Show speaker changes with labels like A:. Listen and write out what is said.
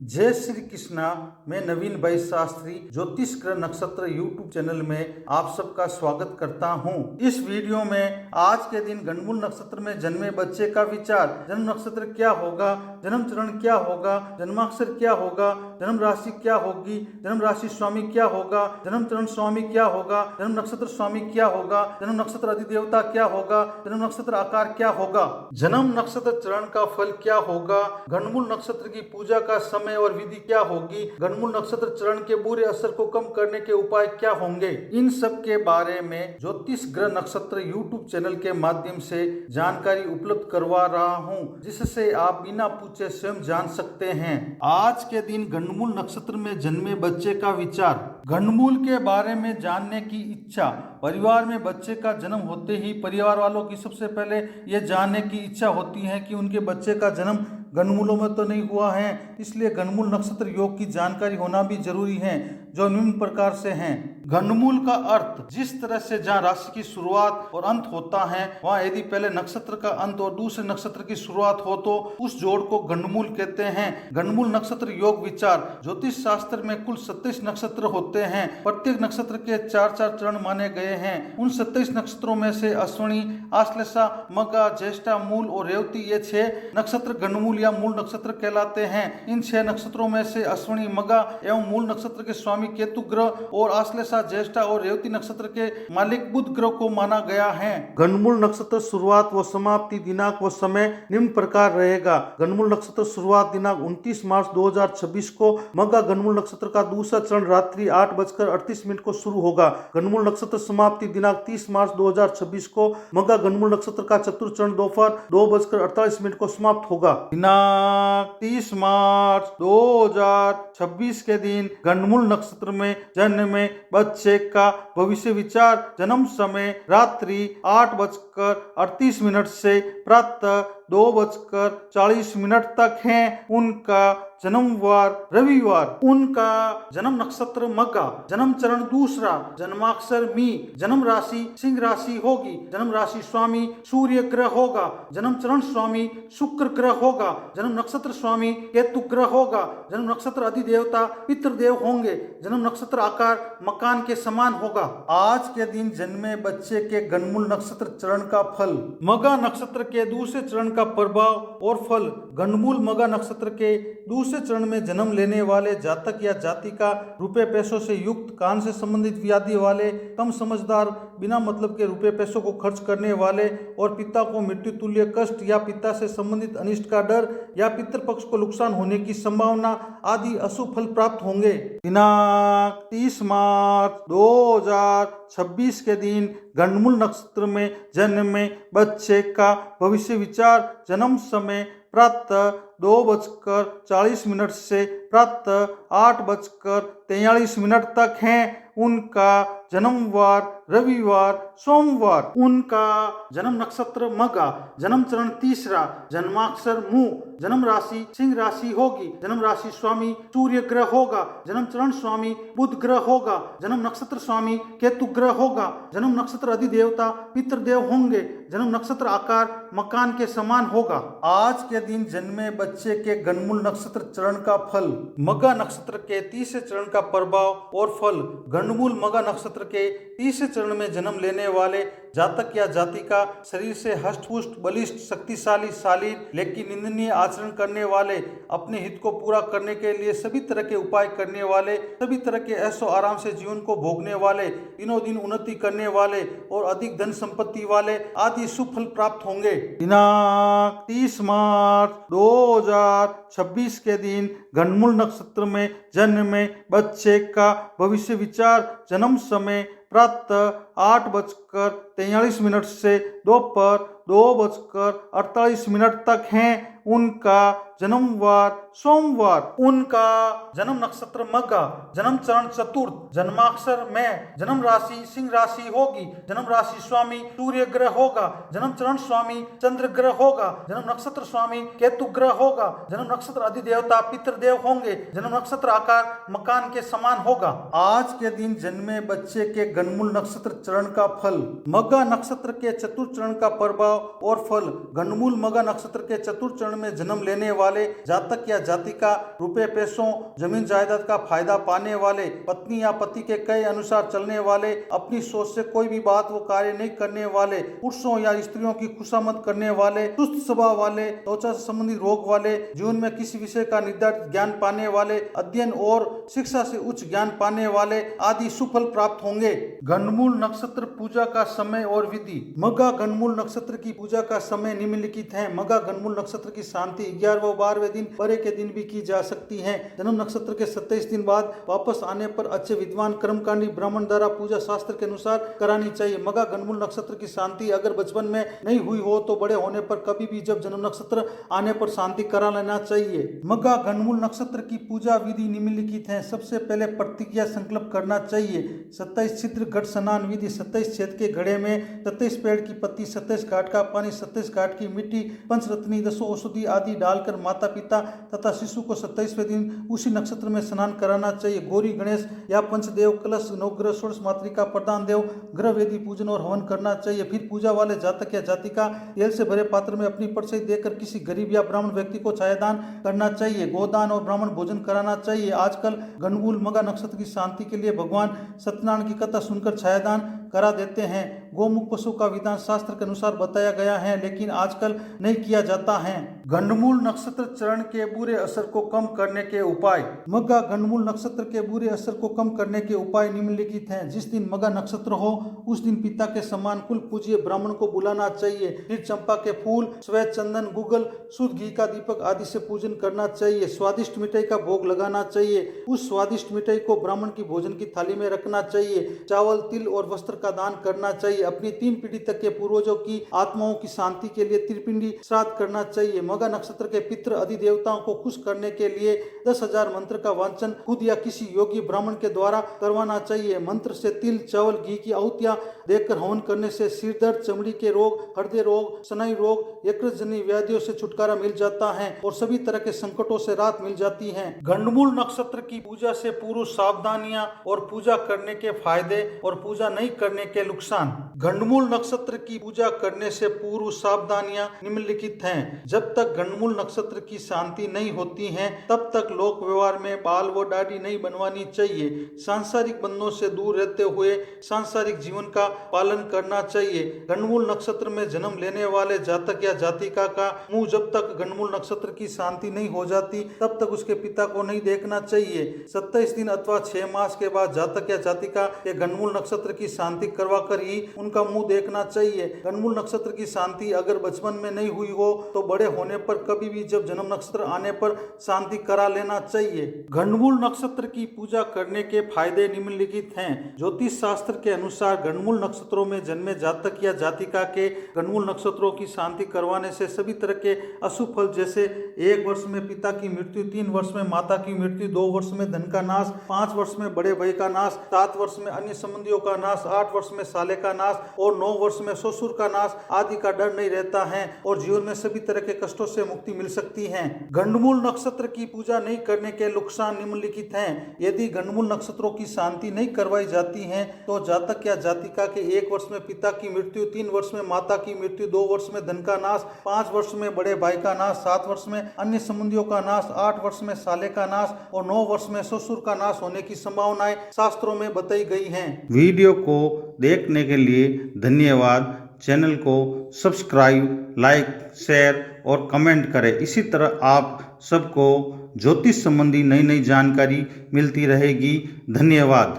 A: जय श्री कृष्णा। मैं नवीन भाई शास्त्री ज्योतिष ग्रह नक्षत्र यूट्यूब चैनल में आप सबका स्वागत करता हूं। इस वीडियो में आज के दिन गणमूल नक्षत्र में जन्मे बच्चे का विचार, जन्म नक्षत्र क्या होगा, जन्म चरण क्या होगा, जन्माक्षर क्या होगा, जन्म राशि क्या होगी, जन्म राशि स्वामी क्या होगा, जन्म चरण स्वामी क्या होगा, जन्म नक्षत्र स्वामी क्या होगा, जन्म नक्षत्र अधिदेवता क्या होगा, जन्म नक्षत्र आकार क्या होगा, जन्म नक्षत्र चरण का फल क्या होगा, गणमूल नक्षत्र की पूजा का समय और विधि क्या होगी, गणमूल नक्षत्र चरण के बुरे असर को कम करने के उपाय क्या होंगे, इन सब के बारे में ज्योतिष ग्रह नक्षत्र यूट्यूब चैनल के माध्यम से जानकारी उपलब्ध करवा रहा हूं, जिससे आप बिना पूछे स्वयं जान सकते हैं। आज के दिन गणमूल नक्षत्र में जन्मे बच्चे का विचार, गणमूल के बारे में जानने की इच्छा। परिवार में बच्चे का जन्म होते ही परिवार वालों की सबसे पहले ये जानने की इच्छा होती है कि उनके बच्चे का जन्म गणमूलों में तो नहीं हुआ है, इसलिए गणमूल नक्षत्र योग की जानकारी होना भी जरूरी है, जो निम्न प्रकार से हैं। गणमूल का अर्थ, जिस तरह से जहाँ राशि की शुरुआत और अंत होता है, वहाँ यदि पहले नक्षत्र का अंत और दूसरे नक्षत्र की शुरुआत हो तो उस जोड़ को गणमूल कहते हैं। गणमूल नक्षत्र योग विचार, ज्योतिष शास्त्र में कुल 27 नक्षत्र होते हैं। प्रत्येक नक्षत्र के 4-4 चरण माने गए हैं। उन 27 नक्षत्रों में से अश्विनी, आश्लेषा, मघा, ज्येष्ठा, मूल और रेवती ये 6 नक्षत्र गणमूल या मूल नक्षत्र कहलाते हैं। इन 6 नक्षत्रों में से अश्विनी, मघा एवं मूल नक्षत्र के स्वामी केतु ग्रह और आश्लेषा, ज्येष्ठा और रेवती नक्षत्र के मालिक बुध ग्रह को माना गया है। गणमूल नक्षत्र शुरुआत व समाप्ति दिनांक व समय निम्न प्रकार रहेगा। गणमूल नक्षत्र शुरुआत दिनांक 29 मार्च 2026 को मघा गणमूल नक्षत्र का दूसरा चरण रात्रि 8:38 को शुरू होगा। गणमूल नक्षत्र समाप्ति दिनांक 30 मार्च 2026 को मघा गणमूल नक्षत्र का चतुर्थ चरण दोपहर 2:48 को समाप्त होगा। दिनांक 30 मार्च 2026 के दिन गणमूल नक्षत्र में जन्मे बच्चे का भविष्य विचार, जन्म समय रात्रि 8:38 से प्रातः 2:40 तक है। उनका जन्मवार रविवार, उनका जन्म नक्षत्र मघा, जन्म चरण दूसरा, जन्माक्षर मी, जन्म राशि सिंह राशि होगी, जन्म राशि स्वामी सूर्य ग्रह होगा, जन्म चरण स्वामी शुक्र ग्रह होगा, जन्म नक्षत्र स्वामी केतु ग्रह होगा, जन्म नक्षत्र अधिदेवता पितृदेव होंगे, जन्म नक्षत्र आकार मकान के समान होगा। आज के दिन जन्मे बच्चे के गणमूल नक्षत्र चरण का फल, मघा नक्षत्र के दूसरे चरण का प्रभाव और फल। गणमूल मघा नक्षत्र के दूसरे चरण में जन्म लेने वाले जातक या जातिका रुपए पैसों से युक्त, कान से संबंधित व्याधि वाले, कम समझदार, बिना मतलब के रुपए पैसों को खर्च करने वाले और पिता को मृत्यु तुल्य कष्ट या पिता से संबंधित अनिष्ट का डर या पितृपक्ष को नुकसान होने की संभावना आदि अशुभ फल प्राप्त होंगे। दिनांक 30 मार्च 2026 के दिन गणमूल नक्षत्र में जन्मे बच्चे का भविष्य विचार, जन्म समय प्रातः 2:40 से प्रातः 8:43 तक है। उनका जन्मवार रविवार सोमवार, उनका जन्म नक्षत्र मघा, जन्म चरण तीसरा, जन्माक्षर मु, जन्म राशि सिंह राशि होगी, जन्म राशि स्वामी सूर्य ग्रह होगा, जन्म चरण स्वामी बुध ग्रह होगा, जन्म नक्षत्र स्वामी केतु ग्रह होगा, जन्म नक्षत्र अधिदेवता पितृदेव होंगे, जन्म नक्षत्र आकार मकान के समान होगा। आज के दिन जन्मे बच्चे के गणमूल नक्षत्र चरण का फल, मघा नक्षत्र के तीसरे चरण का प्रभाव और फल। गणमूल मघा नक्षत्र के तीसरे चरण में जन्म लेने वाले जातक या जातिका शरीर से हष्ट-पुष्ट, बलिष्ठ, शक्तिशाली, शालीन लेकिन निंदनीय आचरण करने वाले, अपने हित को पूरा करने के लिए सभी तरह के उपाय करने वाले, सभी तरह के ऐशो आराम से जीवन को भोगने वाले, दिनों दिन उन्नति करने वाले और अधिक धन संपत्ति वाले आदि शुभ फल प्राप्त होंगे। दिनांक 30 मार्च 2026 के दिन गणमूल नक्षत्र में जन्मे बच्चे का भविष्य विचार, जन्म समय प्रातः 8:43 से दोपहर 2:48 तक है। उनका जन्मवार सोमवार, उनका जन्म नक्षत्र मघा, जन्म चरण चतुर्थ, जन्माक्षर में, जन्म राशि सिंह राशि होगी, जन्म राशि स्वामी सूर्य ग्रह होगा, जन्म चरण स्वामी चंद्र ग्रह होगा, जन्म नक्षत्र स्वामी केतु ग्रह होगा, जन्म नक्षत्र अधिदेवता पितृदेव होंगे, जन्म नक्षत्र आकार मकान के समान होगा। आज के दिन जन्मे बच्चे के गणमूल नक्षत्र चरण का फल, मघ मघा नक्षत्र के चतुर्थ चरण का प्रभाव और फल। गंडमूल मघा नक्षत्र के चतुर्थ चरण में जन्म लेने वाले जातक या जातिका रुपए पैसों जमीन जायदाद का फायदा पाने वाले, पत्नी या पति के कहे अनुसार चलने वाले, अपनी सोच से कोई भी बात वो कार्य नहीं करने वाले, पुरुषों या स्त्रियों की खुशामद करने वाले, सुस्त स्वभाव वाले, त्वचा से संबंधित रोग वाले, जीवन में किसी विषय का निर्धारित ज्ञान पाने वाले, अध्ययन और शिक्षा से उच्च ज्ञान पाने वाले आदि सुफल प्राप्त होंगे। गंडमूल नक्षत्र पूजा का समय और विधि। मघा गंडमूल नक्षत्र की पूजा का समय निम्नलिखित है। मघा गंडमूल नक्षत्र की शांति 11वें व 12वें दिन परे के दिन भी की जा सकती है। जन्म नक्षत्र के 27 दिन बाद वापस आने पर अच्छे विद्वान कर्मकांडी ब्राह्मण द्वारा पूजा शास्त्र के अनुसार करानी चाहिए। मघा गंडमूल नक्षत्र की शांति अगर बचपन में नहीं हुई हो तो बड़े होने पर कभी भी जब जन्म नक्षत्र आने पर शांति करा लेना चाहिए। मघा गंडमूल नक्षत्र की पूजा विधि निम्नलिखित है। सबसे पहले प्रतिज्ञा संकल्प करना चाहिए। 27 छिद्र घट स्नान विधि। 27 छेद के घड़े में 27 पेड़ की पत्ती, 27 घाट का पानी, 27 घाट की मिट्टी, पंचरत्नी, 10 औषधि आदि डालकर माता पिता तथा शिशु को 27वें दिन उसी नक्षत्र में स्नान कराना चाहिए। गौरी गणेश या पंचदेव, कलश, नवग्रह, षोडश मातृका, प्रधान देव, ग्रह वेदी पूजन और हवन करना चाहिए। फिर पूजा वाले जातक या जातिका तेल से भरे पात्र में अपनी परछाई देकर किसी गरीब या ब्राह्मण व्यक्ति को छायादान करना चाहिए। गोदान और ब्राह्मण भोजन कराना चाहिए। आजकल गंडमूल मघा नक्षत्र की शांति के लिए भगवान सत्यनारायण की कथा सुनकर छायादान करा देते हैं। गोमुख पशु का विधान शास्त्र के अनुसार बताया गया है, लेकिन आजकल नहीं किया जाता है। गंडमूल नक्षत्र चरण के बुरे असर को कम करने के उपाय। मघा गंडमूल नक्षत्र के बुरे असर को कम करने के उपाय निम्नलिखित हैं। जिस दिन मघा नक्षत्र हो उस दिन पिता के समान कुल पूज्य ब्राह्मण को बुलाना चाहिए। फिर चंपा के फूल, श्वेत चंदन, गुगल, शुद्ध घी का दीपक आदि से पूजन करना चाहिए। स्वादिष्ट मिठाई का भोग लगाना चाहिए। उस स्वादिष्ट मिठाई को ब्राह्मण की भोजन की थाली में रखना चाहिए। चावल, तिल और वस्त्र का दान करना चाहिए। अपनी 3 पीढ़ी तक के पूर्वजों की आत्माओं की शांति के लिए त्रिपिंडी श्राद्ध करना चाहिए। मघा नक्षत्र के पितृ अधिदेवताओं को खुश करने के लिए 10,000 मंत्र का वाचन खुद या किसी योगी ब्राह्मण के द्वारा करवाना चाहिए। मंत्र से तिल, चावल, घी की आहुतियां देकर हवन करने से सिर दर्द, चमड़ी के रोग, हृदय रोग, स्नायु रोग, यकृतजन्य व्याधियों से छुटकारा मिल जाता है और सभी तरह के संकटों से राहत मिल जाती है। गंडमूल नक्षत्र की पूजा से पूर्व सावधानियां और पूजा करने के फायदे और पूजा नहीं करने के नुकसान। गंडमूल नक्षत्र की पूजा करने से पूर्व सावधानियां निम्नलिखित हैं। जब तक गंडमूल नक्षत्र की शांति नहीं होती है तब तक लोक व्यवहार में बाल व दाढ़ी नहीं बनवानी चाहिए। सांसारिक बंधनों से दूर रहते हुए सांसारिक जीवन का पालन करना चाहिए। गंडमूल नक्षत्र में जन्म लेने वाले जातक या जातिका का मुंह जब तक गंडमूल नक्षत्र की शांति नहीं हो जाती तब तक उसके पिता को नहीं देखना चाहिए। 27 दिन अथवा 6 मास के बाद जातक या जातिका के गंडमूल नक्षत्र की शांति करवा कर ही उनका मुंह देखना चाहिए। गंडमूल नक्षत्र की शांति अगर बचपन में नहीं हुई हो तो बड़े होने पर कभी भी जब जन्म नक्षत्र आने पर शांति करा लेना चाहिए। गंडमूल नक्षत्र की पूजा करने के फायदे निम्नलिखित हैं। ज्योतिष शास्त्र के अनुसार गंडमूल नक्षत्रों में जन्मे जातक या जातिका के गंडमूल नक्षत्रों की शांति करवाने से सभी तरह के अशुभ फल जैसे 1 वर्ष में पिता की मृत्यु, 3 वर्ष में माता की मृत्यु, 2 वर्ष में धन का नाश, 5 वर्ष में बड़े भाई का नाश, 7 वर्ष में अन्य संबंधियों का नाश, 8 वर्ष में साले का नाश और 9 वर्ष में ससुर का नाश आदि का डर नहीं रहता है और जीवन में सभी तरह के कष्टों से मुक्ति मिल सकती है। गंडमूल नक्षत्र की पूजा नहीं करने के नुकसान निम्नलिखित हैं। यदि गंडमूल नक्षत्रों की शांति नहीं करवाई जाती है तो जातक या जातिका के 1 वर्ष में पिता की मृत्यु, 3 वर्ष में माता की मृत्यु, 2 वर्ष में धन का नाश, 5 वर्ष में बड़े भाई का नाश, 7 वर्ष में अन्य संबंधियों का नाश, 8 वर्ष में साले का नाश और 9 वर्ष में ससुर का नाश होने की संभावनाएं शास्त्रों में बताई गई हैं। वीडियो को देखने के लिए धन्यवाद। चैनल को सब्सक्राइब, लाइक, शेयर और कमेंट करें। इसी तरह आप सबको ज्योतिष संबंधी नई नई जानकारी मिलती रहेगी। धन्यवाद।